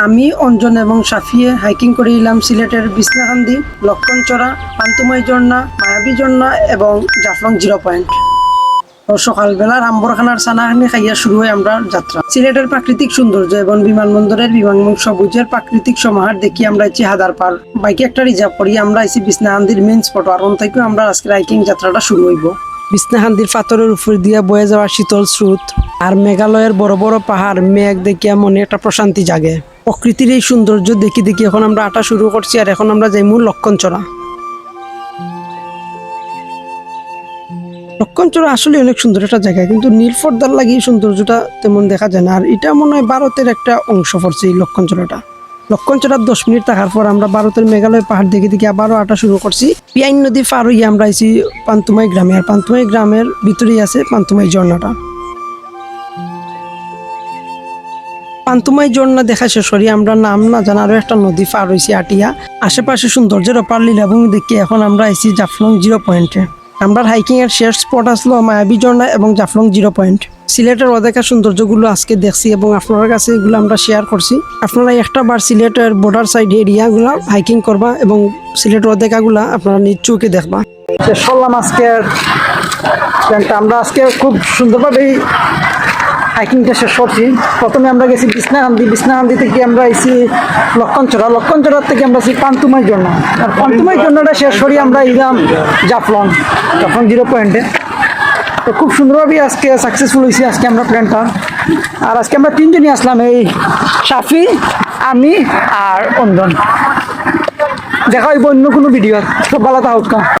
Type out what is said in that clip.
আমি অঞ্জন এবং সাফিয়ে হাইকিং করে এলাম সিলেটের বিছনাকান্দি, লক্ষণচড়া, পান্তুমাই ঝর্ণা, মায়াবী ঝর্ণা এবং জাফলং 0 পয়েন্ট। ও সকালবেলার আম্বরখানার সানাখানি খাইয়া শুরু হয় আমরা যাত্রা। সিলেটের প্রাকৃতিক সৌন্দর্য এবং বিমানবন্দরের সবুজের প্রাকৃতিক সমাহার দেখি আমরা আছি হাদার পার। বাইকে একটা রিজার্ভ করি আমরা আছি বিছনাকান্দির মেইন স্পট। আর থেকেও আমরা আজকের হাইকিং যাত্রাটা শুরু হইব। বিছনাকান্দির পাথরের উপর দিয়া বয়ে যাওয়া শীতল স্রোত আর মেঘালয়ের বড় বড় পাহাড় মেঘ দেখিয়া মনে একটা প্রশান্তি জাগে। প্রকৃতির এই সৌন্দর্য দেখি দেখি এখন আমরা আটা শুরু করছি। আর এখন আমরা যাইমু লক্ষণচড়া। লক্ষণচড়া আসলে অনেক সুন্দর একটা জায়গা, কিন্তু নীলপর্দার লাগিয়ে সৌন্দর্যটা তেমন দেখা যায় না। আর এটা মনে হয় ভারতের একটা অংশ পড়ছে এই লক্ষণচড়াটা। লক্ষণচড়ার 10 মিনিট থাকার পর আমরা ভারতের মেঘালয় পাহাড় দেখে দেখে আবারও আটা শুরু করছি। পিয়াইন নদী পার হইয়া আমরা আইছি পান্তুমাই গ্রামে। আর পান্তুমাই গ্রামের ভিতরেই আছে পান্তুমাই ঝর্ণাটা। পান্তুমাই ঝর্ণা দেখা শেষ করি আমরা নাম না জানা আরো একটা নদী পার হয়েছি আটিয়া। আশেপাশে সৌন্দর্যের অপার লীলাভূমি দেখি এখন আমরা আইছি জাফলং 0 পয়েন্টে। আমরা হাইকিং এর শেষ স্পট আসলো মায়াবী ঝর্ণা এবং জাফলং 0 পয়েন্ট। সিলেটের অদেখা সৌন্দর্যগুলো আজকে দেখছি এবং আপনার কাছে এগুলো আমরা শেয়ার করছি। আপনারা একটা বার সিলেটের বর্ডার সাইড এরিয়াগুলো হাইকিং করবা এবং সিলেটের অদেখাগুলা আপনারা নিজ চোখে দেখবা। শেষ করলাম আজকের প্ল্যানটা। আমরা আজকে খুব সুন্দরভাবে হাইকিংটা শেষ করছি। প্রথমে আমরা গেছি বিছনাকান্দি থেকে আমরা আইছি লক্ষণচড়ার থেকে আমরা আছি পান্তুমাই ঝর্ণা। আর পান্তুমাই ঝর্ণাটা শেষ করি আমরা এলাম জাফলং 0 পয়েন্টে। তো খুব সুন্দরভাবে আজকে সাকসেসফুল হয়েছি আজকে আমরা প্ল্যানটা। আর আজকে আমরা 3 জনই আসলাম, এই সাফি, আমি আর অঞ্জন। দেখা হইব অন্য কোনো ভিডিও। সব ভালো থাকুক।